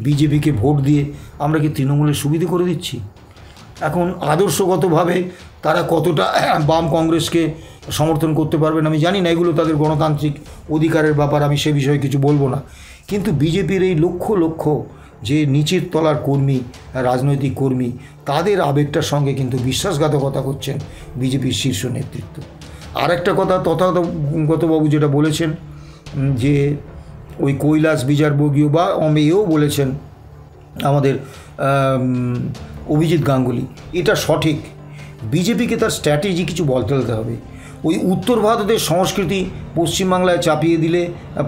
বিজেপিকে ভোট দিয়ে আমরা কি তৃণমূলের সুবিধে করে দিচ্ছি। এখন আদর্শগতভাবে তারা কতটা বাম কংগ্রেসকে সমর্থন করতে পারবেন আমি জানি না, এগুলো তাদের গণতান্ত্রিক অধিকারের ব্যাপার, আমি সে বিষয়ে কিছু বলবো না। কিন্তু বিজেপির এই লক্ষ লক্ষ যে নিচের তলার কর্মী, রাজনৈতিক কর্মী, তাদের আবেগটার সঙ্গে কিন্তু বিশ্বাসঘাতকতা করছেন বিজেপির শীর্ষ নেতৃত্ব। আর একটা কথা তথাগতবাবু যেটা বলেছেন যে ওই কৈলাস বিজয়বর্গীয় বা এও বলেছেন আমাদের অভিজিৎ গাঙ্গুলি, এটা সঠিক। বিজেপিকে তার স্ট্র্যাটেজি কিছু বলতে হবে। ওই উত্তর ভারতের সংস্কৃতি পশ্চিমবাংলায় চাপিয়ে দিলে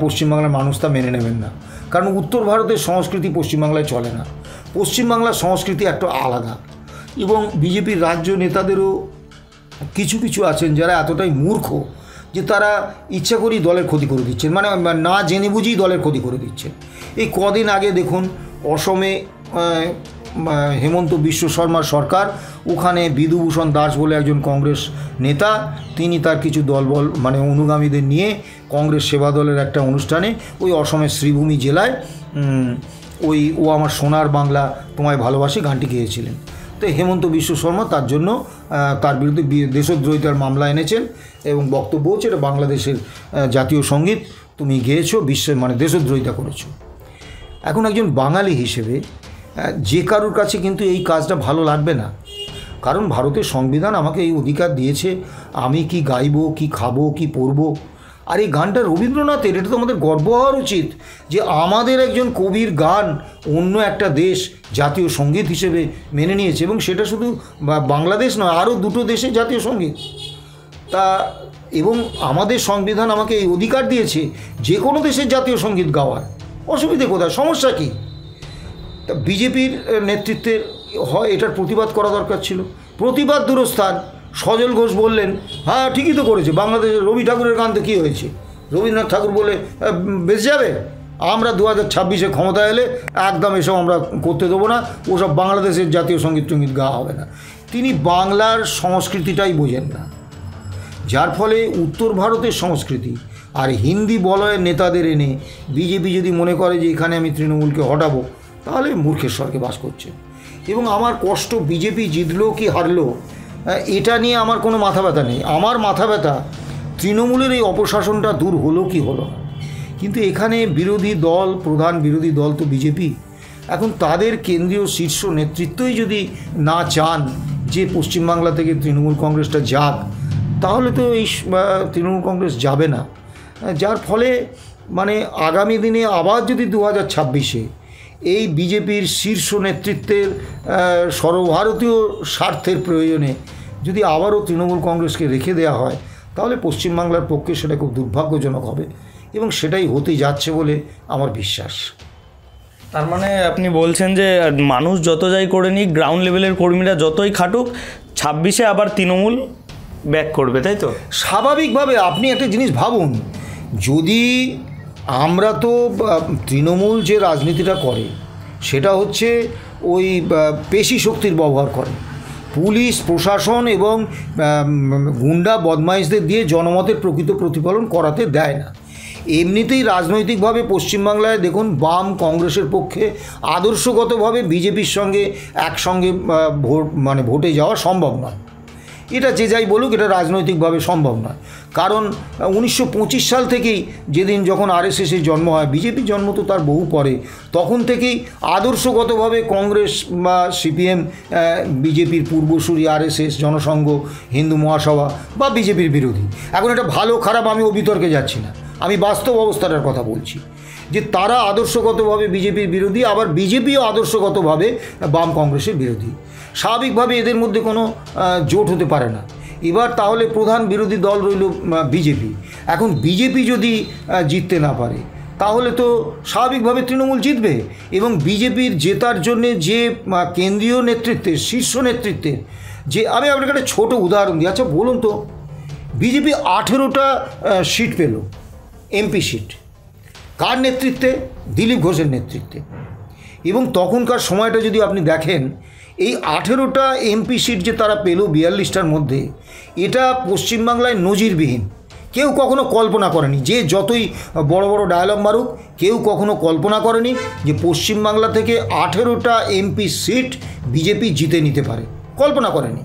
পশ্চিমবাংলার মানুষ তা মেনে নেবেন না, কারণ উত্তর ভারতের সংস্কৃতি পশ্চিমবাংলায় চলে না। পশ্চিমবাংলার সংস্কৃতি একটা আলাদা। এবং বিজেপির রাজ্য নেতাদেরও কিছু কিছু আছেন যারা এতটাই মূর্খ যে তারা ইচ্ছা করেই দলের ক্ষতি করে দিচ্ছেন, মানে না জেনে বুঝেই দলের ক্ষতি করে দিচ্ছেন। এই কদিন আগে দেখুন অসমে হেমন্ত বিশ্ব শর্মার সরকার, ওখানে বিধুভূষণ দাস বলে একজন কংগ্রেস নেতা, তিনি তার কিছু দলবল মানে অনুগামীদের নিয়ে কংগ্রেস সেবা দলের একটা অনুষ্ঠানে ওই অসমের শ্রীভূমি জেলায় ওই ও আমার সোনার বাংলা তোমায় ভালোবাসি গানটি গেয়েছিলেন। তো হেমন্ত বিশ্ব শর্মা তার জন্য তার বিরুদ্ধে দেশদ্রোহিতার মামলা এনেছেন এবং বক্তব্য হচ্ছে এটা বাংলাদেশের জাতীয় সঙ্গীত, তুমি গেয়েছো, বিশ্বের মানে দেশদ্রোহিতা করেছো। এখন একজন বাঙালি হিসেবে যে কারোর কাছে কিন্তু এই কাজটা ভালো লাগবে না, কারণ ভারতের সংবিধান আমাকে এই অধিকার দিয়েছে আমি কি গাইবো, কি খাবো, কি পরবো। আর এই গানটা রবীন্দ্রনাথের, এটা তো আমাদের গর্ব হওয়ার উচিত যে আমাদের একজন কবির গান অন্য একটা দেশ জাতীয় সঙ্গীত হিসেবে মেনে নিয়েছে, এবং সেটা শুধু বাংলাদেশ নয়, আরও দুটো দেশে জাতীয় সঙ্গীত। তা এবং আমাদের সংবিধান আমাকে এই অধিকার দিয়েছে যে কোনো দেশের জাতীয় সঙ্গীত গাওয়ার, অসুবিধে কোথায়, সমস্যা কী? তা বিজেপির নেতৃত্বের হয় এটার প্রতিবাদ করা দরকার ছিল। প্রতিবাদ দূরস্থান, সজল ঘোষ বললেন হ্যাঁ ঠিকই তো করেছে, বাংলাদেশের রবি ঠাকুরের গান তো কী হয়েছে, রবীন্দ্রনাথ ঠাকুর বলে বেঁচে যাবে। আমরা 2026-এ ক্ষমতা এলে একদম এসব আমরা করতে দেবো না, ওসব বাংলাদেশের জাতীয় সঙ্গীত টঙ্গীত গাওয়া হবে না। তিনি বাংলার সংস্কৃতিটাই বোঝেন না, যার ফলে উত্তর ভারতের সংস্কৃতি আর হিন্দি বলয়ের নেতাদের এনে বিজেপি যদি মনে করে যে এখানে আমি তৃণমূলকে হটাবো, তাহলে মূর্খের স্বর্গে বাস করছে। এবং আমার কষ্ট বিজেপি জিতলো কি হারলো এটা নিয়ে আমার কোনো মাথা ব্যথা নেই। আমার মাথা ব্যথা তৃণমূলের এই অপশাসনটা দূর হলো কি হলো। কিন্তু এখানে বিরোধী দল, প্রধান বিরোধী দল তো বিজেপি। এখন তাদের কেন্দ্রীয় শীর্ষ নেতৃত্বই যদি না চান যে পশ্চিমবাংলা থেকে তৃণমূল কংগ্রেসটা যাক, তাহলে তো এই তৃণমূল কংগ্রেস যাবে না। যার ফলে মানে আগামী দিনে আবার যদি 2026-এ এই বিজেপির শীর্ষ নেতৃত্বের সর্বভারতীয় স্বার্থের প্রয়োজনে যদি আবারও তৃণমূল কংগ্রেসকে রেখে দেওয়া হয়, তাহলে পশ্চিমবাংলার পক্ষে সেটা খুব দুর্ভাগ্যজনক হবে, এবং সেটাই হতে যাচ্ছে বলে আমার বিশ্বাস। তার মানে আপনি বলছেন যে মানুষ যত যাই করে নিক, গ্রাউন্ড লেভেলের কর্মীরা যতই খাটুক, 26-এ আবার তৃণমূল ব্যাক করবে, তাই তো? স্বাভাবিকভাবে আপনি একটা জিনিস ভাবুন, যদি আমরা তো তৃণমূল যে রাজনীতিটা করে সেটা হচ্ছে ওই পেশি শক্তির ব্যবহার করে, পুলিশ প্রশাসন এবং গুন্ডা বদমাইশদের দিয়ে জনমতের প্রকৃত প্রতিফলন করাতে দেয় না। এমনিতেই রাজনৈতিকভাবে পশ্চিমবাংলায় দেখুন বাম কংগ্রেসের পক্ষে আদর্শগতভাবে বিজেপির সঙ্গে একসঙ্গে ভোটে যাওয়া সম্ভব নয়। এটা যে যাই বলুক, এটা রাজনৈতিকভাবে সম্ভব নয়। কারণ 1925 সাল থেকেই, যেদিন যখন আরএসএসের জন্ম হয়, বিজেপির জন্ম তো তার বহু পরে, তখন থেকেই আদর্শগতভাবে কংগ্রেস বা সিপিএম বিজেপির পূর্বসূরি, আরএসএস, জনসংঘ, হিন্দু মহাসভা বা বিজেপির বিরোধী। এখন এটা ভালো খারাপ আমি ও বিতর্কে যাচ্ছি না, আমি বাস্তব অবস্থাটার কথা বলছি যে তারা আদর্শগতভাবে বিজেপির বিরোধী, আবার বিজেপিও আদর্শগতভাবে বাম কংগ্রেসের বিরোধী। স্বাভাবিকভাবে এদের মধ্যে কোনো জোট হতে পারে না। এবার তাহলে প্রধান বিরোধী দল রইল বিজেপি। এখন বিজেপি যদি জিততে না পারে, তাহলে তো স্বাভাবিকভাবে তৃণমূল জিতবে। এবং বিজেপির জেতার জন্যে যে কেন্দ্রীয় নেতৃত্বের, শীর্ষ নেতৃত্বের যে, আমি আপনাকে একটা ছোটো উদাহরণ দিই। আচ্ছা বলুন তো, বিজেপি 18টা সিট পেল, এমপি সিট। কার নেতৃত্বে? দিলীপ ঘোষের নেতৃত্বে। এবং তখনকার সময়টা যদি আপনি দেখেন, এই 18টা এমপি সিট যে তারা পেল 42টার মধ্যে, এটা পশ্চিমবাংলায় নজিরবিহীন। কেউ কখনো কল্পনা করেনি, যে যতই বড় বড় ডায়ালগ মারুক, কেউ কখনো কল্পনা করেনি যে পশ্চিমবাংলা থেকে 18টা এমপি সিট বিজেপি জিতে নিতে পারে, কল্পনা করেনি।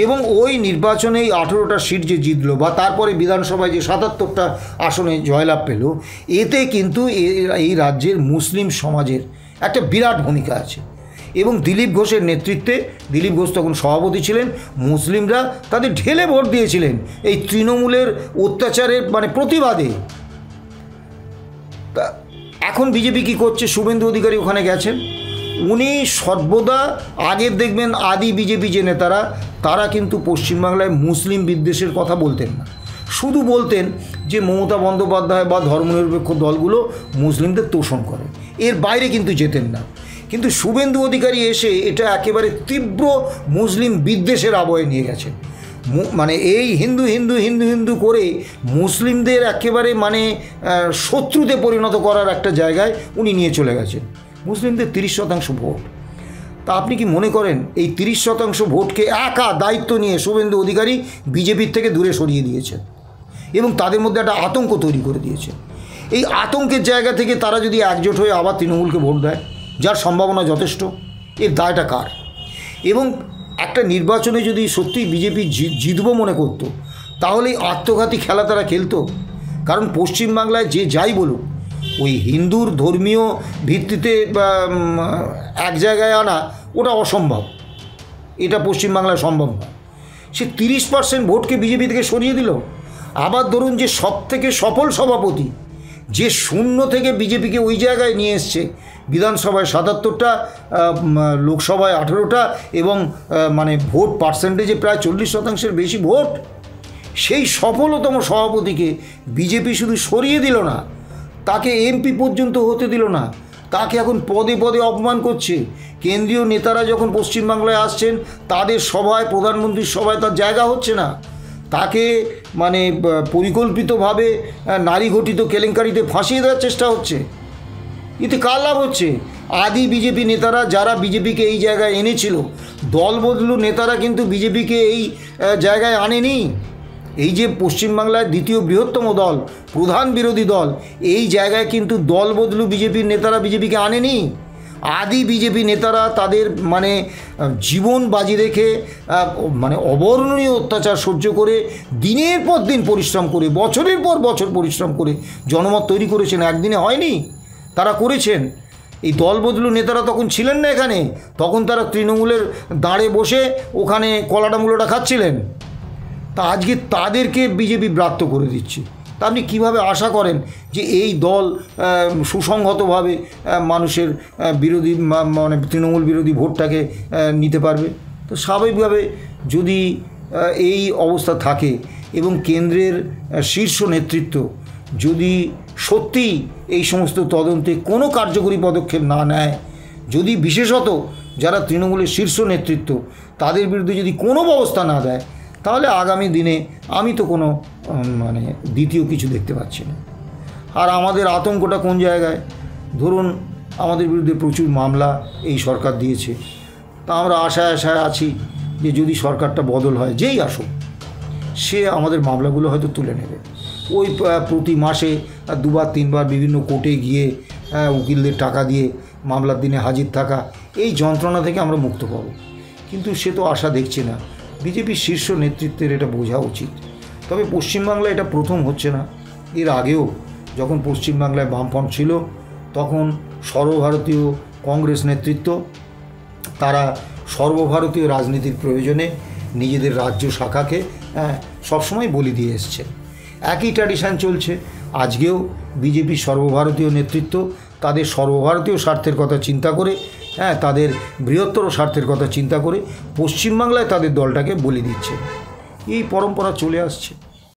এবং ওই নির্বাচনে এই 18টা সিট যে জিতলো, বা তারপরে বিধানসভায় যে 77টা আসনে জয়লাভ পেল, এতে কিন্তু এই রাজ্যের মুসলিম সমাজের একটা বিরাট ভূমিকা আছে। এবং দিলীপ ঘোষের নেতৃত্বে, দিলীপ ঘোষ তখন সভাপতি ছিলেন, মুসলিমরা তাদের ঢেলে ভোট দিয়েছিলেন এই তৃণমূলের অত্যাচারের প্রতিবাদে। তা এখন বিজেপি কী করছে? শুভেন্দু অধিকারী ওখানে গেছেন, উনি সর্বদা আগের দেখবেন আদি বিজেপি যে নেতারা, তারা কিন্তু পশ্চিমবাংলায় মুসলিম বিদ্বেষের কথা বলতেন না, শুধু বলতেন যে মমতা বন্দ্যোপাধ্যায় বা ধর্মনিরপেক্ষ দলগুলো মুসলিমদের তোষণ করে, এর বাইরে কিন্তু যেতেন না। কিন্তু শুভেন্দু অধিকারী এসে এটা একেবারে তীব্র মুসলিম বিদ্বেষের আবহে নিয়ে গেছেন। এই হিন্দু হিন্দু হিন্দু হিন্দু করে মুসলিমদের একেবারে শত্রুতে পরিণত করার একটা জায়গায় উনি নিয়ে চলে গেছেন। মুসলিমদের 30% ভোট। তা আপনি কি মনে করেন এই 30% ভোটকে একা দায়িত্ব নিয়ে শুভেন্দু অধিকারী বিজেপির থেকে দূরে সরিয়ে দিয়েছেন এবং তাদের মধ্যে একটা আতঙ্ক তৈরি করে দিয়েছে? এই আতঙ্কের জায়গা থেকে তারা যদি একজোট হয়ে আবার তৃণমূলকে ভোট দেয়, যার সম্ভাবনা যথেষ্ট, এর দায়টা কার? এবং একটা নির্বাচনে যদি সত্যি বিজেপি জিতব মনে করত, তাহলে এই আত্মঘাতী খেলা তারা খেলতো। কারণ পশ্চিমবাংলায় যে যাই বলুক, ওই হিন্দুর ধর্মীয় ভিত্তিতে এক জায়গায় আনা ওটা অসম্ভব, এটা পশ্চিমবাংলায় সম্ভব নয়। সে 30% ভোটকে বিজেপি থেকে সরিয়ে দিল। আবার ধরুন যে সবথেকে সফল সভাপতি, যে শূন্য থেকে বিজেপিকে ওই জায়গায় নিয়ে এসছে, বিধানসভায় 77টা, লোকসভায় 18টা, এবং ভোট পার্সেন্টেজে প্রায় 40%-এর বেশি ভোট, সেই সফলতম সভাপতিকে বিজেপি শুধু সরিয়ে দিল না, তাকে এমপি পর্যন্ত হতে দিল না, তাকে এখন পদে পদে অপমান করছে। কেন্দ্রীয় নেতারা যখন পশ্চিমবাংলায় আসছেন, তাদের সভায়, প্রধানমন্ত্রীর সভায় তার জায়গা হচ্ছে না, তাকে পরিকল্পিতভাবে নারী ঘটিত কেলেঙ্কারিতে ফাঁসিয়ে দেওয়ার চেষ্টা হচ্ছে। এতে কার লাভ হচ্ছে? আদি বিজেপি নেতারা, যারা বিজেপিকে এই জায়গায় এনেছিল, দল বদলু নেতারা কিন্তু বিজেপিকে এই জায়গায় আনেনি। এই যে পশ্চিমবাংলায় দ্বিতীয় বৃহত্তম দল, প্রধান বিরোধী দল, এই জায়গায় কিন্তু দল বদলু বিজেপির নেতারা বিজেপিকে আনেনি। আদি বিজেপি নেতারা তাদের জীবন বাজি রেখে অবর্ণনীয় অত্যাচার সহ্য করে, দিনের পর দিন পরিশ্রম করে, বছরের পর বছর পরিশ্রম করে জনমত তৈরি করেছেন। একদিনে হয়নি, তারা করেছেন। এই দল বদলু নেতারা তখন ছিলেন না এখানে, তখন তারা তৃণমূলের দাঁড়ে বসে ওখানে কলাটা মূলোটা খাচ্ছিলেন। তা আজকে তাদেরকে বিজেপি ব্রাত্য করে দিচ্ছে। তা আপনি কীভাবে আশা করেন যে এই দল সুসংহতভাবে মানুষের বিরোধী তৃণমূল বিরোধী ভোটটাকে নিতে পারবে? তো স্বাভাবিকভাবে যদি এই অবস্থা থাকে এবং কেন্দ্রের শীর্ষ নেতৃত্ব যদি সত্যি এই সমস্ত তদন্তে কোনো কার্যকরী পদক্ষেপ না নেয়, যদি বিশেষত যারা তৃণমূলের শীর্ষ নেতৃত্ব তাদের বিরুদ্ধে যদি কোনো ব্যবস্থা না দেয়, তাহলে আগামী দিনে আমি তো কোনো দ্বিতীয় কিছু দেখতে পাচ্ছি না। আর আমাদের আতঙ্কটা কোন জায়গায়? ধরুন আমাদের বিরুদ্ধে প্রচুর মামলা এই সরকার দিয়েছে, তা আমরা আশায় আছি যে যদি সরকারটা বদল হয়, যেই আসুক, সে আমাদের মামলাগুলো হয়তো তুলে নেবে। ওই প্রতি মাসে 2-3 বার বিভিন্ন কোর্টে গিয়ে উকিলদের টাকা দিয়ে মামলার দিনে হাজির থাকা, এই যন্ত্রণা থেকে আমরা মুক্ত পাব। কিন্তু সে তো আশা দেখছি না। বিজেপির শীর্ষ নেতৃত্বের এটা বোঝা উচিত। তবে পশ্চিমবাংলায় এটা প্রথম হচ্ছে না, এর আগেও যখন পশ্চিমবাংলায় বামফ্রন্ট ছিল, তখন সর্বভারতীয় কংগ্রেস নেতৃত্ব তারা সর্বভারতীয় রাজনীতির প্রয়োজনে নিজেদের রাজ্য শাখাকে সবসময় বলি দিয়ে এসছে। একই ট্র্যাডিশন চলছে আজকেও। বিজেপির সর্বভারতীয় নেতৃত্ব তাদের সর্বভারতীয় স্বার্থের কথা চিন্তা করে, তাদের বৃহত্তর স্বার্থের কথা চিন্তা করে পশ্চিমবাংলায় তাদের দলটাকে বলি দিচ্ছে। এই পরম্পরা চলে আসছে।